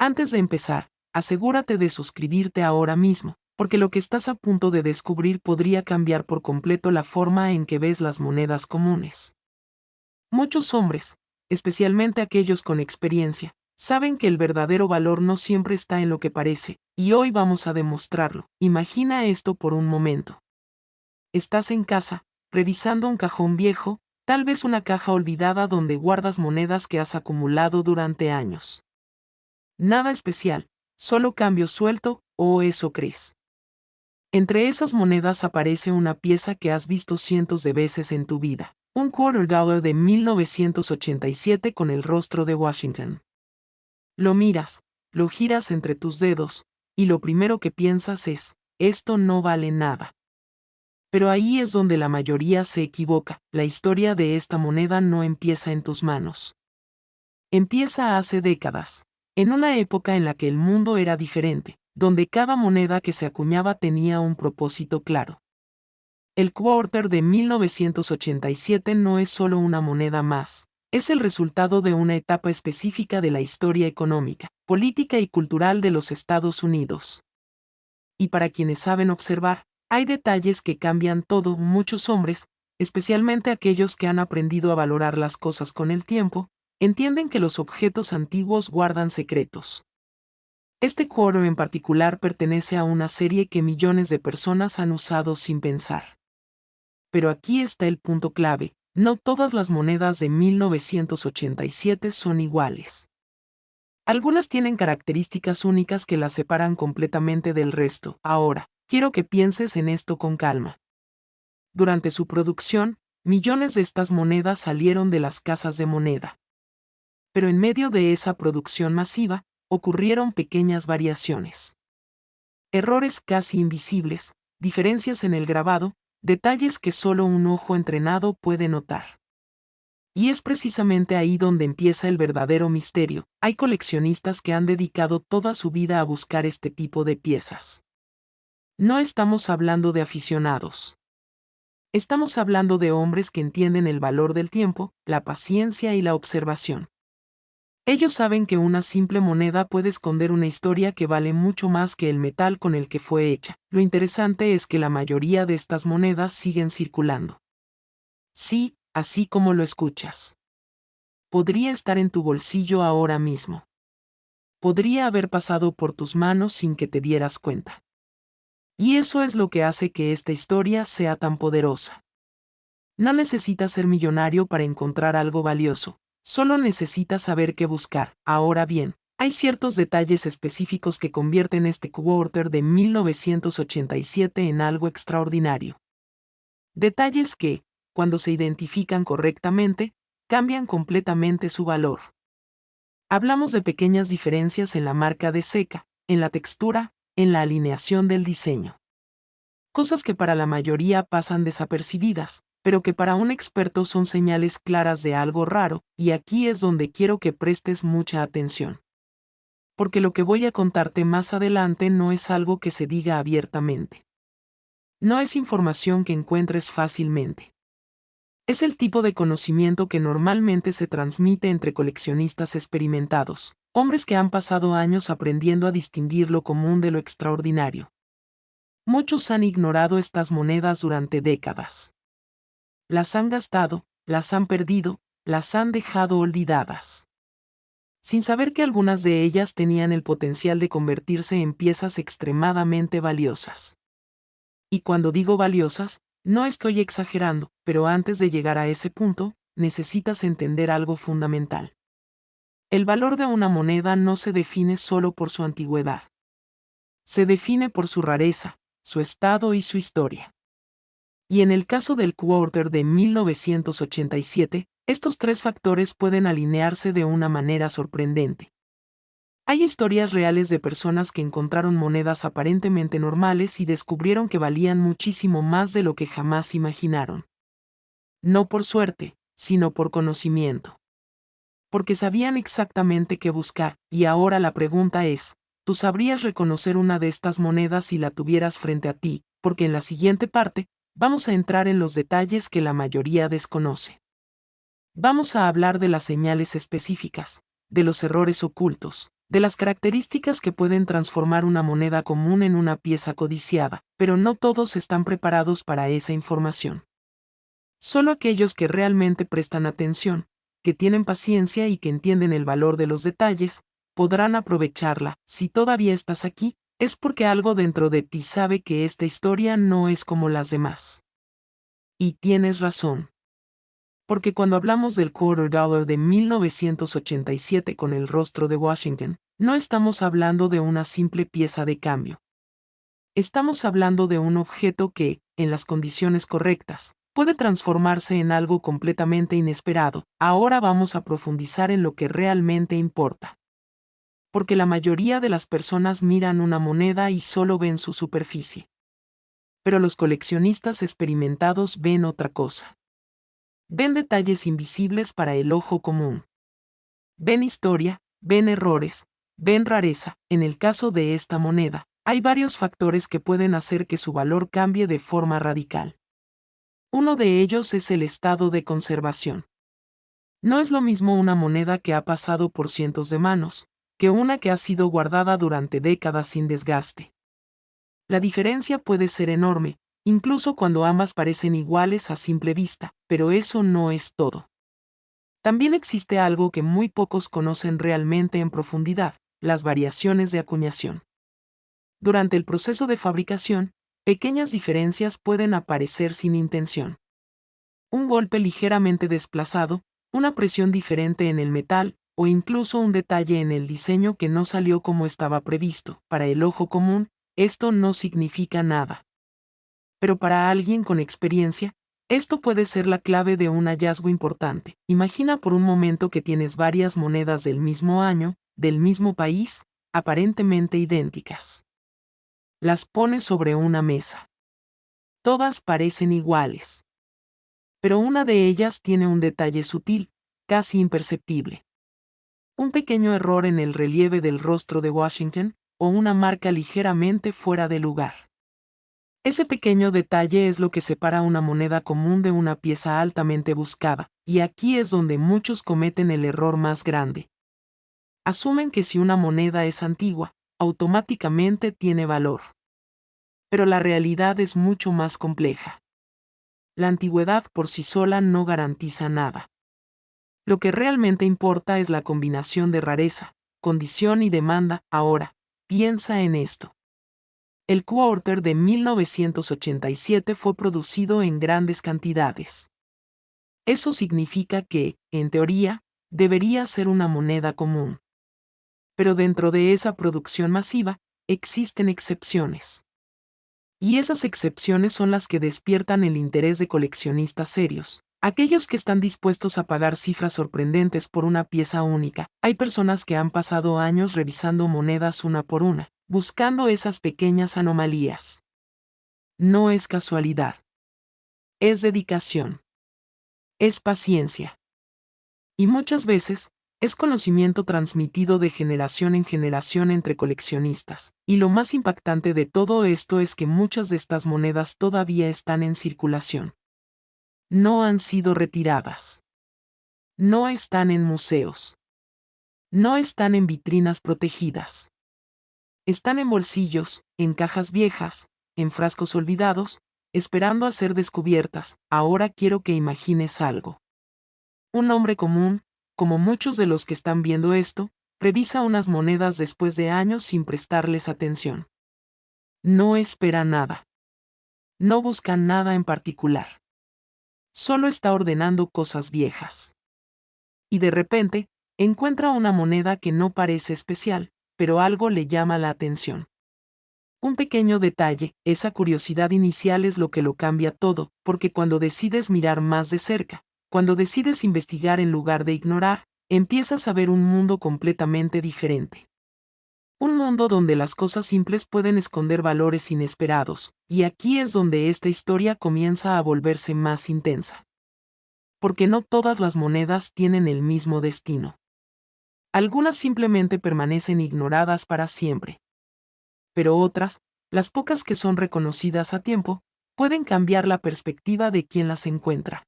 Antes de empezar, asegúrate de suscribirte ahora mismo, porque lo que estás a punto de descubrir podría cambiar por completo la forma en que ves las monedas comunes. Muchos hombres, especialmente aquellos con experiencia, saben que el verdadero valor no siempre está en lo que parece, y hoy vamos a demostrarlo. Imagina esto por un momento. Estás en casa, revisando un cajón viejo, tal vez una caja olvidada donde guardas monedas que has acumulado durante años. Nada especial, solo cambio suelto, o eso crees. Entre esas monedas aparece una pieza que has visto cientos de veces en tu vida, un $quarter de 1987 con el rostro de Washington. Lo miras, lo giras entre tus dedos, y lo primero que piensas es, esto no vale nada. Pero ahí es donde la mayoría se equivoca, la historia de esta moneda no empieza en tus manos. Empieza hace décadas, en una época en la que el mundo era diferente, donde cada moneda que se acuñaba tenía un propósito claro. El quarter de 1987 no es solo una moneda más, es el resultado de una etapa específica de la historia económica, política y cultural de los Estados Unidos. Y para quienes saben observar, hay detalles que cambian todo. Muchos hombres, especialmente aquellos que han aprendido a valorar las cosas con el tiempo, entienden que los objetos antiguos guardan secretos. Este quarter en particular pertenece a una serie que millones de personas han usado sin pensar. Pero aquí está el punto clave, no todas las monedas de 1987 son iguales. Algunas tienen características únicas que las separan completamente del resto. Ahora, quiero que pienses en esto con calma. Durante su producción, millones de estas monedas salieron de las casas de moneda. Pero en medio de esa producción masiva, ocurrieron pequeñas variaciones. Errores casi invisibles, diferencias en el grabado, detalles que solo un ojo entrenado puede notar. Y es precisamente ahí donde empieza el verdadero misterio. Hay coleccionistas que han dedicado toda su vida a buscar este tipo de piezas. No estamos hablando de aficionados. Estamos hablando de hombres que entienden el valor del tiempo, la paciencia y la observación. Ellos saben que una simple moneda puede esconder una historia que vale mucho más que el metal con el que fue hecha. Lo interesante es que la mayoría de estas monedas siguen circulando. Sí, así como lo escuchas. Podría estar en tu bolsillo ahora mismo. Podría haber pasado por tus manos sin que te dieras cuenta. Y eso es lo que hace que esta historia sea tan poderosa. No necesitas ser millonario para encontrar algo valioso, solo necesitas saber qué buscar. Ahora bien, hay ciertos detalles específicos que convierten este quarter de 1987 en algo extraordinario. Detalles que, cuando se identifican correctamente, cambian completamente su valor. Hablamos de pequeñas diferencias en la marca de seca, en la textura, en la alineación del diseño. Cosas que para la mayoría pasan desapercibidas, pero que para un experto son señales claras de algo raro, y aquí es donde quiero que prestes mucha atención. Porque lo que voy a contarte más adelante no es algo que se diga abiertamente. No es información que encuentres fácilmente. Es el tipo de conocimiento que normalmente se transmite entre coleccionistas experimentados, hombres que han pasado años aprendiendo a distinguir lo común de lo extraordinario. Muchos han ignorado estas monedas durante décadas. Las han gastado, las han perdido, las han dejado olvidadas. Sin saber que algunas de ellas tenían el potencial de convertirse en piezas extremadamente valiosas. Y cuando digo valiosas, no estoy exagerando, pero antes de llegar a ese punto, necesitas entender algo fundamental. El valor de una moneda no se define solo por su antigüedad. Se define por su rareza, su estado y su historia. Y en el caso del quarter de 1987, estos tres factores pueden alinearse de una manera sorprendente. Hay historias reales de personas que encontraron monedas aparentemente normales y descubrieron que valían muchísimo más de lo que jamás imaginaron. No por suerte, sino por conocimiento. Porque sabían exactamente qué buscar, y ahora la pregunta es, ¿tú sabrías reconocer una de estas monedas si la tuvieras frente a ti? Porque en la siguiente parte, vamos a entrar en los detalles que la mayoría desconoce. Vamos a hablar de las señales específicas, de los errores ocultos, de las características que pueden transformar una moneda común en una pieza codiciada, pero no todos están preparados para esa información. Solo aquellos que realmente prestan atención, que tienen paciencia y que entienden el valor de los detalles, podrán aprovecharla. Si todavía estás aquí, es porque algo dentro de ti sabe que esta historia no es como las demás. Y tienes razón. Porque cuando hablamos del Quarter Dollar de 1987 con el rostro de Washington, no estamos hablando de una simple pieza de cambio. Estamos hablando de un objeto que, en las condiciones correctas, puede transformarse en algo completamente inesperado. Ahora vamos a profundizar en lo que realmente importa. Porque la mayoría de las personas miran una moneda y solo ven su superficie. Pero los coleccionistas experimentados ven otra cosa. Ven detalles invisibles para el ojo común. Ven historia, ven errores, ven rareza. En el caso de esta moneda, hay varios factores que pueden hacer que su valor cambie de forma radical. Uno de ellos es el estado de conservación. No es lo mismo una moneda que ha pasado por cientos de manos, que una que ha sido guardada durante décadas sin desgaste. La diferencia puede ser enorme, incluso cuando ambas parecen iguales a simple vista, pero eso no es todo. También existe algo que muy pocos conocen realmente en profundidad, las variaciones de acuñación. Durante el proceso de fabricación, pequeñas diferencias pueden aparecer sin intención. Un golpe ligeramente desplazado, una presión diferente en el metal, o incluso un detalle en el diseño que no salió como estaba previsto. Para el ojo común, esto no significa nada. Pero para alguien con experiencia, esto puede ser la clave de un hallazgo importante. Imagina por un momento que tienes varias monedas del mismo año, del mismo país, aparentemente idénticas. Las pones sobre una mesa. Todas parecen iguales. Pero una de ellas tiene un detalle sutil, casi imperceptible. Un pequeño error en el relieve del rostro de Washington, o una marca ligeramente fuera de lugar. Ese pequeño detalle es lo que separa una moneda común de una pieza altamente buscada, y aquí es donde muchos cometen el error más grande. Asumen que si una moneda es antigua, automáticamente tiene valor. Pero la realidad es mucho más compleja. La antigüedad por sí sola no garantiza nada. Lo que realmente importa es la combinación de rareza, condición y demanda. Ahora, piensa en esto. El Quarter de 1987 fue producido en grandes cantidades. Eso significa que, en teoría, debería ser una moneda común. Pero dentro de esa producción masiva, existen excepciones. Y esas excepciones son las que despiertan el interés de coleccionistas serios, aquellos que están dispuestos a pagar cifras sorprendentes por una pieza única. Hay personas que han pasado años revisando monedas una por una, buscando esas pequeñas anomalías. No es casualidad. Es dedicación. Es paciencia. Y muchas veces, es conocimiento transmitido de generación en generación entre coleccionistas. Y lo más impactante de todo esto es que muchas de estas monedas todavía están en circulación. No han sido retiradas. No están en museos. No están en vitrinas protegidas. Están en bolsillos, en cajas viejas, en frascos olvidados, esperando a ser descubiertas. Ahora quiero que imagines algo. Un hombre común, como muchos de los que están viendo esto, revisa unas monedas después de años sin prestarles atención. No espera nada. No busca nada en particular. Solo está ordenando cosas viejas. Y de repente, encuentra una moneda que no parece especial, pero algo le llama la atención. Un pequeño detalle, esa curiosidad inicial es lo que lo cambia todo, porque cuando decides mirar más de cerca, cuando decides investigar en lugar de ignorar, empiezas a ver un mundo completamente diferente. Un mundo donde las cosas simples pueden esconder valores inesperados, y aquí es donde esta historia comienza a volverse más intensa. Porque no todas las monedas tienen el mismo destino. Algunas simplemente permanecen ignoradas para siempre. Pero otras, las pocas que son reconocidas a tiempo, pueden cambiar la perspectiva de quien las encuentra.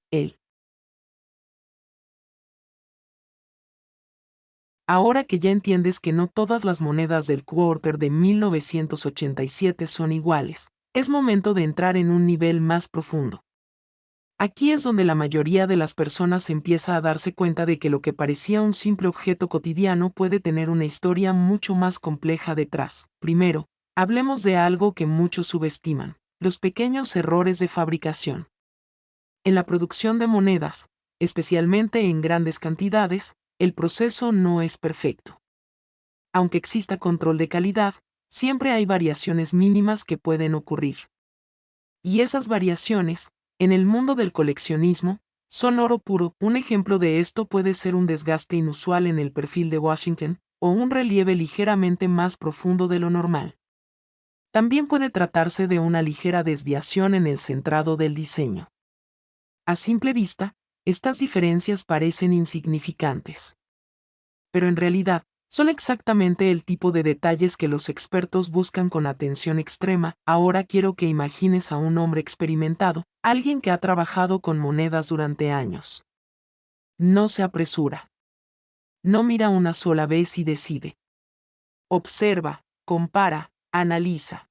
Ahora que ya entiendes que no todas las monedas del Quarter de 1987 son iguales, es momento de entrar en un nivel más profundo. Aquí es donde la mayoría de las personas empieza a darse cuenta de que lo que parecía un simple objeto cotidiano puede tener una historia mucho más compleja detrás. Primero, hablemos de algo que muchos subestiman: los pequeños errores de fabricación. En la producción de monedas, especialmente en grandes cantidades, el proceso no es perfecto. Aunque exista control de calidad, siempre hay variaciones mínimas que pueden ocurrir. Y esas variaciones, en el mundo del coleccionismo, son oro puro. Un ejemplo de esto puede ser un desgaste inusual en el perfil de Washington, o un relieve ligeramente más profundo de lo normal. También puede tratarse de una ligera desviación en el centrado del diseño. A simple vista, estas diferencias parecen insignificantes. Pero en realidad, son exactamente el tipo de detalles que los expertos buscan con atención extrema. Ahora quiero que imagines a un hombre experimentado, alguien que ha trabajado con monedas durante años. No se apresura. No mira una sola vez y decide. Observa, compara, analiza.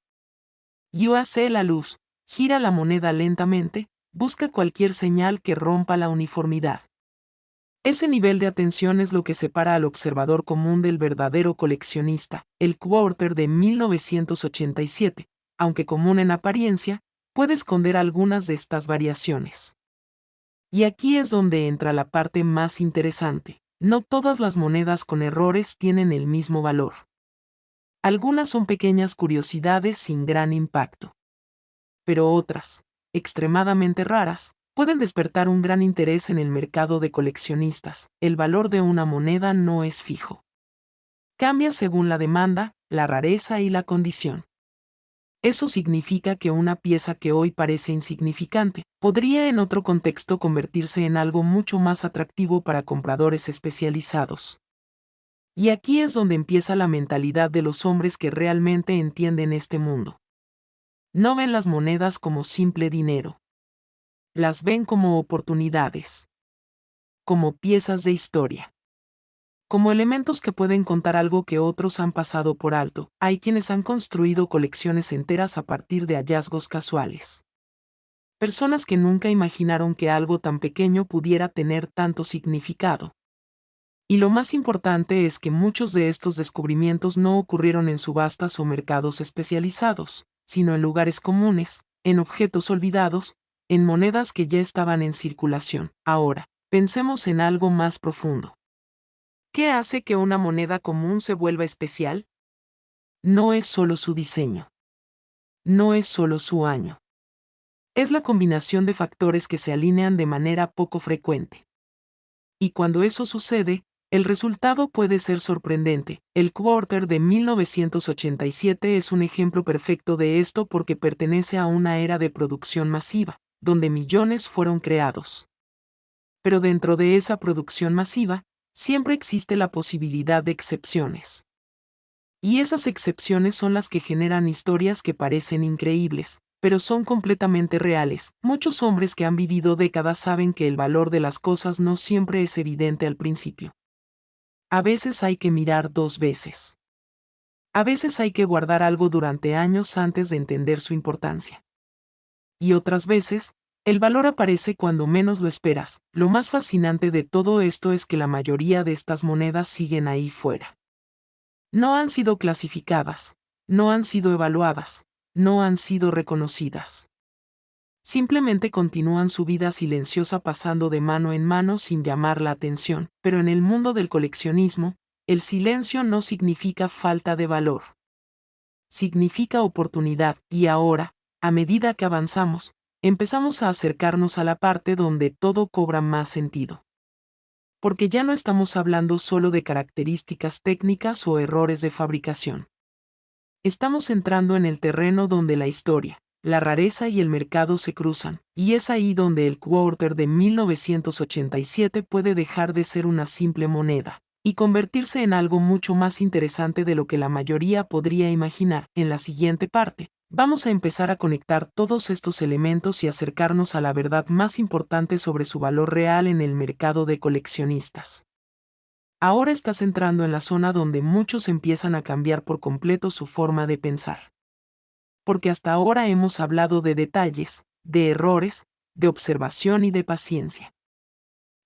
Y hace la luz, gira la moneda lentamente, busca cualquier señal que rompa la uniformidad. Ese nivel de atención es lo que separa al observador común del verdadero coleccionista. El Quarter de 1987, aunque común en apariencia, puede esconder algunas de estas variaciones. Y aquí es donde entra la parte más interesante. No todas las monedas con errores tienen el mismo valor. Algunas son pequeñas curiosidades sin gran impacto. Pero otras, extremadamente raras, pueden despertar un gran interés en el mercado de coleccionistas. El valor de una moneda no es fijo. Cambia según la demanda, la rareza y la condición. Eso significa que una pieza que hoy parece insignificante, podría en otro contexto convertirse en algo mucho más atractivo para compradores especializados. Y aquí es donde empieza la mentalidad de los hombres que realmente entienden este mundo. No ven las monedas como simple dinero. Las ven como oportunidades. Como piezas de historia. Como elementos que pueden contar algo que otros han pasado por alto. Hay quienes han construido colecciones enteras a partir de hallazgos casuales. Personas que nunca imaginaron que algo tan pequeño pudiera tener tanto significado. Y lo más importante es que muchos de estos descubrimientos no ocurrieron en subastas o mercados especializados, sino en lugares comunes, en objetos olvidados, en monedas que ya estaban en circulación. Ahora, pensemos en algo más profundo. ¿Qué hace que una moneda común se vuelva especial? No es solo su diseño. No es solo su año. Es la combinación de factores que se alinean de manera poco frecuente. Y cuando eso sucede, el resultado puede ser sorprendente. El Quarter de 1987 es un ejemplo perfecto de esto porque pertenece a una era de producción masiva, donde millones fueron creados. Pero dentro de esa producción masiva, siempre existe la posibilidad de excepciones. Y esas excepciones son las que generan historias que parecen increíbles, pero son completamente reales. Muchos hombres que han vivido décadas saben que el valor de las cosas no siempre es evidente al principio. A veces hay que mirar dos veces. A veces hay que guardar algo durante años antes de entender su importancia. Y otras veces, el valor aparece cuando menos lo esperas. Lo más fascinante de todo esto es que la mayoría de estas monedas siguen ahí fuera. No han sido clasificadas, no han sido evaluadas, no han sido reconocidas. Simplemente continúan su vida silenciosa pasando de mano en mano sin llamar la atención, pero en el mundo del coleccionismo, el silencio no significa falta de valor. Significa oportunidad, y ahora, a medida que avanzamos, empezamos a acercarnos a la parte donde todo cobra más sentido. Porque ya no estamos hablando solo de características técnicas o errores de fabricación. Estamos entrando en el terreno donde la historia, la rareza y el mercado se cruzan, y es ahí donde el Quarter de 1987 puede dejar de ser una simple moneda, y convertirse en algo mucho más interesante de lo que la mayoría podría imaginar. En la siguiente parte, vamos a empezar a conectar todos estos elementos y acercarnos a la verdad más importante sobre su valor real en el mercado de coleccionistas. Ahora estás entrando en la zona donde muchos empiezan a cambiar por completo su forma de pensar. Porque hasta ahora hemos hablado de detalles, de errores, de observación y de paciencia.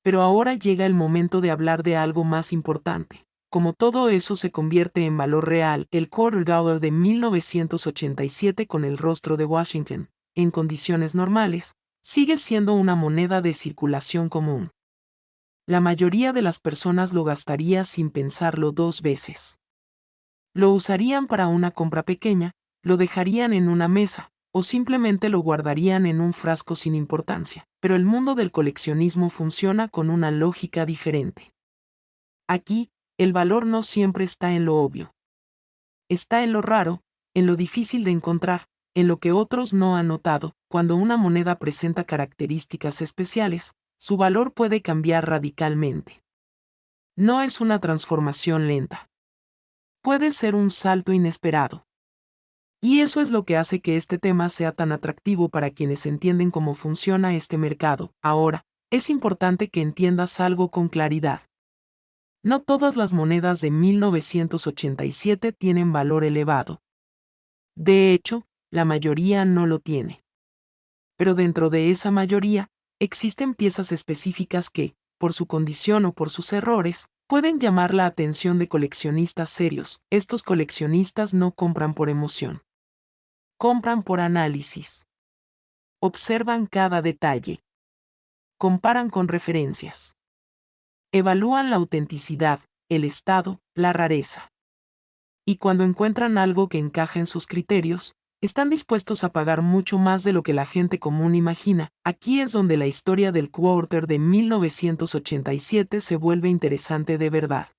Pero ahora llega el momento de hablar de algo más importante. Como todo eso se convierte en valor real, el Quarter Dollar de 1987 con el rostro de Washington, en condiciones normales, sigue siendo una moneda de circulación común. La mayoría de las personas lo gastaría sin pensarlo dos veces. Lo usarían para una compra pequeña, lo dejarían en una mesa, o simplemente lo guardarían en un frasco sin importancia. Pero el mundo del coleccionismo funciona con una lógica diferente. Aquí, el valor no siempre está en lo obvio. Está en lo raro, en lo difícil de encontrar, en lo que otros no han notado. Cuando una moneda presenta características especiales, su valor puede cambiar radicalmente. No es una transformación lenta. Puede ser un salto inesperado. Y eso es lo que hace que este tema sea tan atractivo para quienes entienden cómo funciona este mercado. Ahora, es importante que entiendas algo con claridad. No todas las monedas de 1987 tienen valor elevado. De hecho, la mayoría no lo tiene. Pero dentro de esa mayoría, existen piezas específicas que, por su condición o por sus errores, pueden llamar la atención de coleccionistas serios. Estos coleccionistas no compran por emoción. Compran por análisis. Observan cada detalle. Comparan con referencias. Evalúan la autenticidad, el estado, la rareza. Y cuando encuentran algo que encaja en sus criterios, están dispuestos a pagar mucho más de lo que la gente común imagina. Aquí es donde la historia del Quarter de 1987 se vuelve interesante de verdad.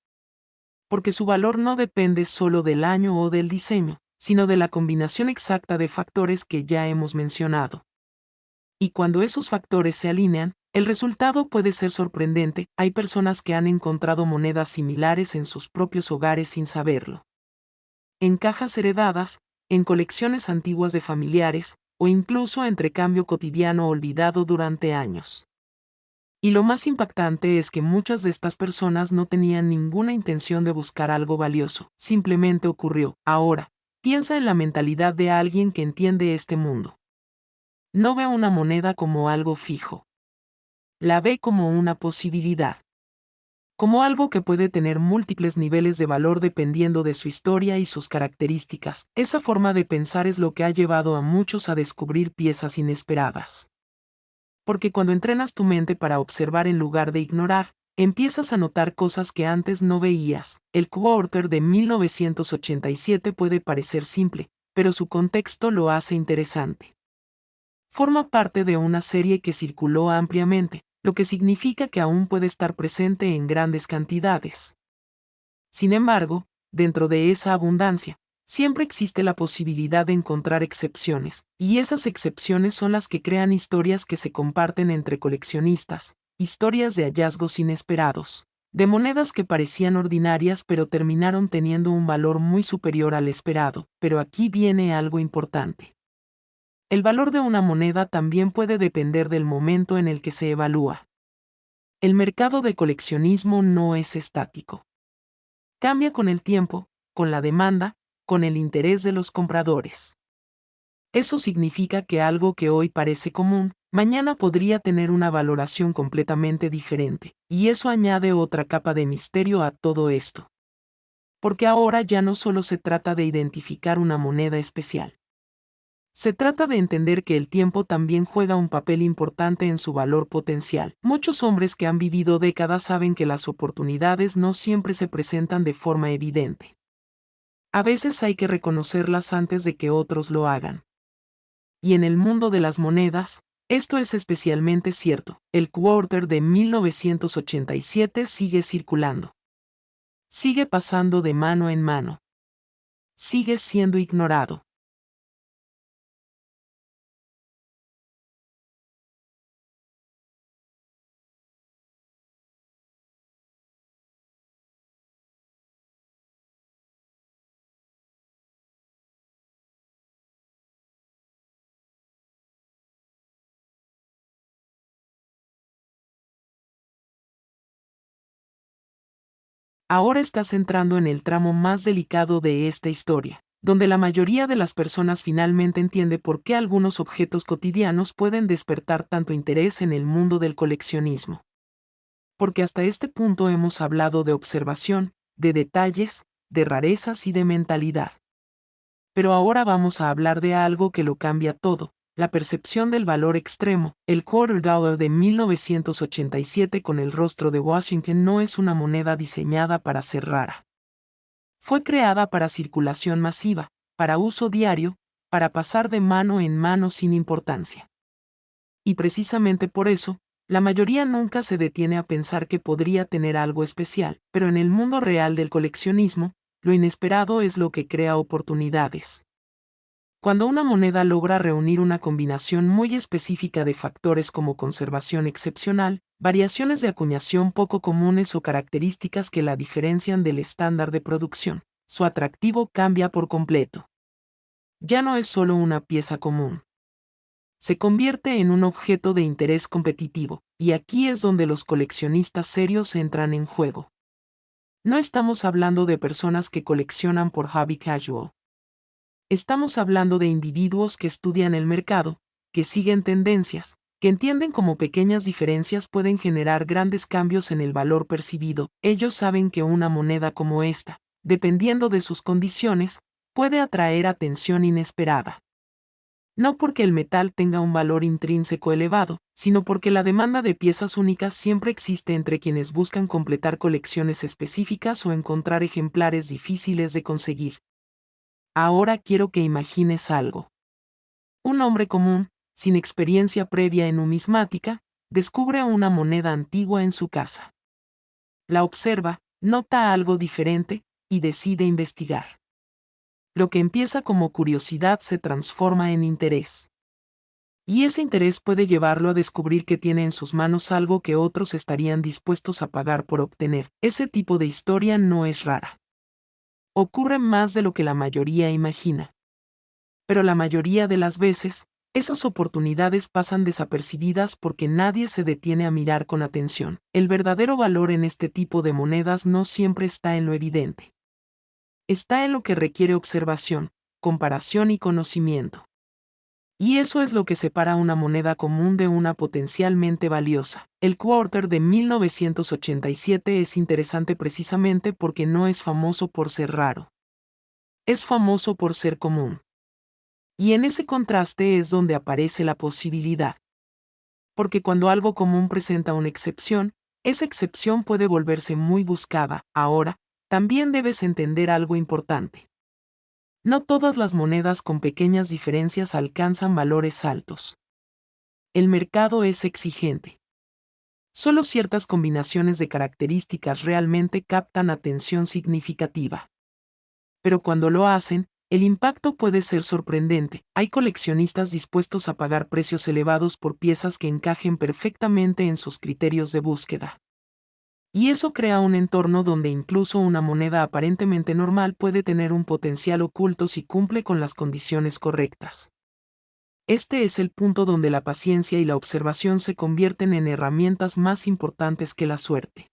Porque su valor no depende solo del año o del diseño, sino de la combinación exacta de factores que ya hemos mencionado. Y cuando esos factores se alinean, el resultado puede ser sorprendente. Hay personas que han encontrado monedas similares en sus propios hogares sin saberlo. En cajas heredadas, en colecciones antiguas de familiares, o incluso entre cambio cotidiano olvidado durante años. Y lo más impactante es que muchas de estas personas no tenían ninguna intención de buscar algo valioso, simplemente ocurrió. Ahora, piensa en la mentalidad de alguien que entiende este mundo. No ve una moneda como algo fijo. La ve como una posibilidad. Como algo que puede tener múltiples niveles de valor dependiendo de su historia y sus características. Esa forma de pensar es lo que ha llevado a muchos a descubrir piezas inesperadas. Porque cuando entrenas tu mente para observar en lugar de ignorar, empiezas a notar cosas que antes no veías. El Quarter de 1987 puede parecer simple, pero su contexto lo hace interesante. Forma parte de una serie que circuló ampliamente, lo que significa que aún puede estar presente en grandes cantidades. Sin embargo, dentro de esa abundancia, siempre existe la posibilidad de encontrar excepciones, y esas excepciones son las que crean historias que se comparten entre coleccionistas, historias de hallazgos inesperados, de monedas que parecían ordinarias pero terminaron teniendo un valor muy superior al esperado. Pero aquí viene algo importante. El valor de una moneda también puede depender del momento en el que se evalúa. El mercado de coleccionismo no es estático. Cambia con el tiempo, con la demanda, con el interés de los compradores. Eso significa que algo que hoy parece común, mañana podría tener una valoración completamente diferente, y eso añade otra capa de misterio a todo esto. Porque ahora ya no solo se trata de identificar una moneda especial. Se trata de entender que el tiempo también juega un papel importante en su valor potencial. Muchos hombres que han vivido décadas saben que las oportunidades no siempre se presentan de forma evidente. A veces hay que reconocerlas antes de que otros lo hagan. Y en el mundo de las monedas, esto es especialmente cierto. El Quarter de 1987 sigue circulando. Sigue pasando de mano en mano. Sigue siendo ignorado. Ahora estás entrando en el tramo más delicado de esta historia, donde la mayoría de las personas finalmente entiende por qué algunos objetos cotidianos pueden despertar tanto interés en el mundo del coleccionismo. Porque hasta este punto hemos hablado de observación, de detalles, de rarezas y de mentalidad. Pero ahora vamos a hablar de algo que lo cambia todo, la percepción del valor extremo. El $1/4 de 1987 con el rostro de Washington no es una moneda diseñada para ser rara. Fue creada para circulación masiva, para uso diario, para pasar de mano en mano sin importancia. Y precisamente por eso, la mayoría nunca se detiene a pensar que podría tener algo especial, pero en el mundo real del coleccionismo, lo inesperado es lo que crea oportunidades. Cuando una moneda logra reunir una combinación muy específica de factores como conservación excepcional, variaciones de acuñación poco comunes o características que la diferencian del estándar de producción, su atractivo cambia por completo. Ya no es solo una pieza común. Se convierte en un objeto de interés competitivo, y aquí es donde los coleccionistas serios entran en juego. No estamos hablando de personas que coleccionan por hobby casual. Estamos hablando de individuos que estudian el mercado, que siguen tendencias, que entienden cómo pequeñas diferencias pueden generar grandes cambios en el valor percibido. Ellos saben que una moneda como esta, dependiendo de sus condiciones, puede atraer atención inesperada. No porque el metal tenga un valor intrínseco elevado, sino porque la demanda de piezas únicas siempre existe entre quienes buscan completar colecciones específicas o encontrar ejemplares difíciles de conseguir. Ahora quiero que imagines algo. Un hombre común, sin experiencia previa en numismática, descubre una moneda antigua en su casa. La observa, nota algo diferente, y decide investigar. Lo que empieza como curiosidad se transforma en interés. Y ese interés puede llevarlo a descubrir que tiene en sus manos algo que otros estarían dispuestos a pagar por obtener. Ese tipo de historia no es rara. Ocurre más de lo que la mayoría imagina. Pero la mayoría de las veces, esas oportunidades pasan desapercibidas porque nadie se detiene a mirar con atención. El verdadero valor en este tipo de monedas no siempre está en lo evidente. Está en lo que requiere observación, comparación y conocimiento. Y eso es lo que separa una moneda común de una potencialmente valiosa. El $1/4 de 1987 es interesante precisamente porque no es famoso por ser raro. Es famoso por ser común. Y en ese contraste es donde aparece la posibilidad. Porque cuando algo común presenta una excepción, esa excepción puede volverse muy buscada. Ahora, también debes entender algo importante. No todas las monedas con pequeñas diferencias alcanzan valores altos. El mercado es exigente. Solo ciertas combinaciones de características realmente captan atención significativa. Pero cuando lo hacen, el impacto puede ser sorprendente. Hay coleccionistas dispuestos a pagar precios elevados por piezas que encajen perfectamente en sus criterios de búsqueda. Y eso crea un entorno donde incluso una moneda aparentemente normal puede tener un potencial oculto si cumple con las condiciones correctas. Este es el punto donde la paciencia y la observación se convierten en herramientas más importantes que la suerte.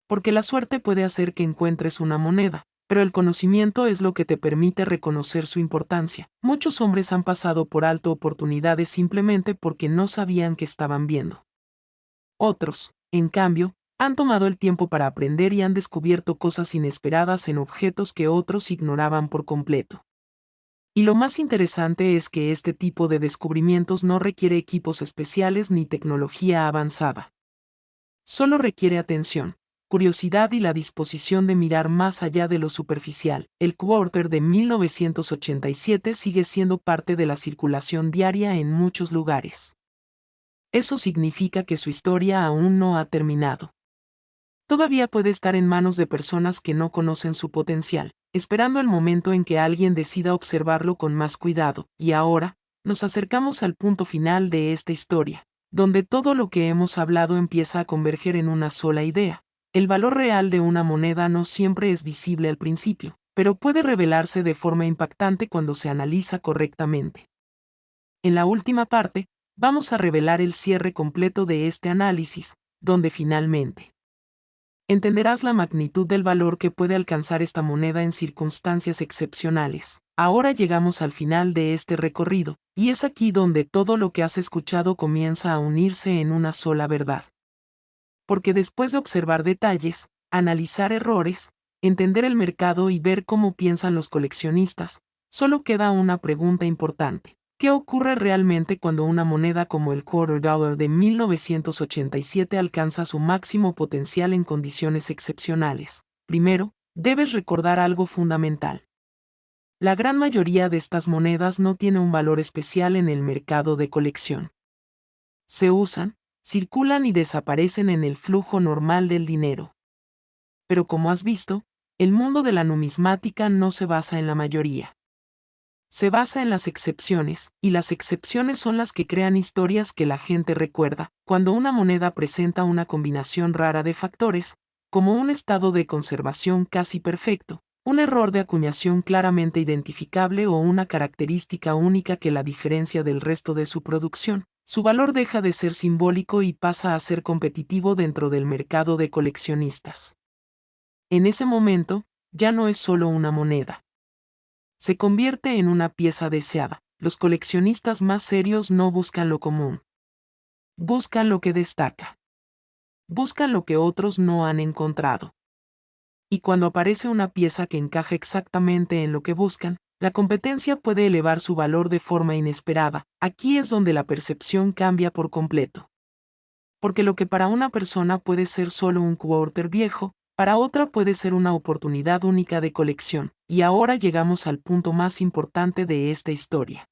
Porque la suerte puede hacer que encuentres una moneda, pero el conocimiento es lo que te permite reconocer su importancia. Muchos hombres han pasado por alto oportunidades simplemente porque no sabían que estaban viendo. Otros, en cambio, han tomado el tiempo para aprender y han descubierto cosas inesperadas en objetos que otros ignoraban por completo. Y lo más interesante es que este tipo de descubrimientos no requiere equipos especiales ni tecnología avanzada. Solo requiere atención, curiosidad y la disposición de mirar más allá de lo superficial. El $1/4 de 1987 sigue siendo parte de la circulación diaria en muchos lugares. Eso significa que su historia aún no ha terminado. Todavía puede estar en manos de personas que no conocen su potencial, esperando el momento en que alguien decida observarlo con más cuidado. Y ahora, nos acercamos al punto final de esta historia, donde todo lo que hemos hablado empieza a converger en una sola idea. El valor real de una moneda no siempre es visible al principio, pero puede revelarse de forma impactante cuando se analiza correctamente. En la última parte, vamos a revelar el cierre completo de este análisis, donde finalmente Entenderás la magnitud del valor que puede alcanzar esta moneda en circunstancias excepcionales. Ahora llegamos al final de este recorrido, y es aquí donde todo lo que has escuchado comienza a unirse en una sola verdad. Porque después de observar detalles, analizar errores, entender el mercado y ver cómo piensan los coleccionistas, solo queda una pregunta importante. ¿Qué ocurre realmente cuando una moneda como el Quarter Dollar de 1987 alcanza su máximo potencial en condiciones excepcionales? Primero, debes recordar algo fundamental. La gran mayoría de estas monedas no tiene un valor especial en el mercado de colección. Se usan, circulan y desaparecen en el flujo normal del dinero. Pero como has visto, el mundo de la numismática no se basa en la mayoría. Se basa en las excepciones, y las excepciones son las que crean historias que la gente recuerda. Cuando una moneda presenta una combinación rara de factores, como un estado de conservación casi perfecto, un error de acuñación claramente identificable o una característica única que la diferencia del resto de su producción, su valor deja de ser simbólico y pasa a ser competitivo dentro del mercado de coleccionistas. En ese momento, ya no es solo una moneda. Se convierte en una pieza deseada. Los coleccionistas más serios no buscan lo común. Buscan lo que destaca. Buscan lo que otros no han encontrado. Y cuando aparece una pieza que encaja exactamente en lo que buscan, la competencia puede elevar su valor de forma inesperada. Aquí es donde la percepción cambia por completo. Porque lo que para una persona puede ser solo un quarter viejo, para otra puede ser una oportunidad única de colección. Y ahora llegamos al punto más importante de esta historia.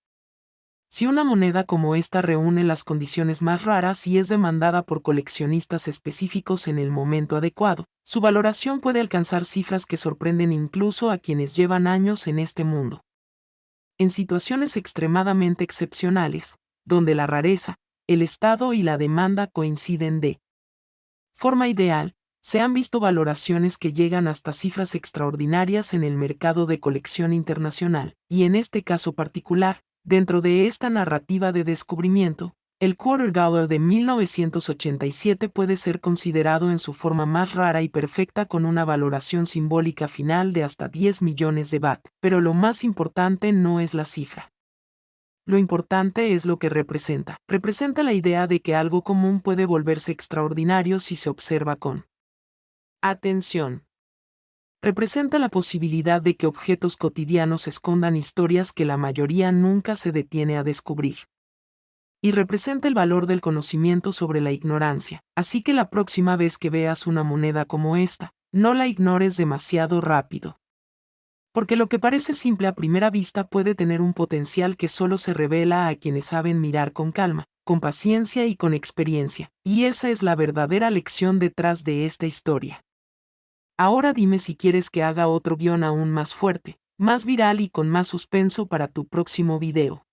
Si una moneda como esta reúne las condiciones más raras y es demandada por coleccionistas específicos en el momento adecuado, su valoración puede alcanzar cifras que sorprenden incluso a quienes llevan años en este mundo. En situaciones extremadamente excepcionales, donde la rareza, el estado y la demanda coinciden de forma ideal, se han visto valoraciones que llegan hasta cifras extraordinarias en el mercado de colección internacional, y en este caso particular, dentro de esta narrativa de descubrimiento, el Quarter Dollar de 1987 puede ser considerado en su forma más rara y perfecta con una valoración simbólica final de hasta 10 millones de baht, pero lo más importante no es la cifra. Lo importante es lo que representa. Representa la idea de que algo común puede volverse extraordinario si se observa con atención. Representa la posibilidad de que objetos cotidianos escondan historias que la mayoría nunca se detiene a descubrir. Y representa el valor del conocimiento sobre la ignorancia. Así que la próxima vez que veas una moneda como esta, no la ignores demasiado rápido. Porque lo que parece simple a primera vista puede tener un potencial que solo se revela a quienes saben mirar con calma, con paciencia y con experiencia. Y esa es la verdadera lección detrás de esta historia. Ahora dime si quieres que haga otro guión aún más fuerte, más viral y con más suspenso para tu próximo video.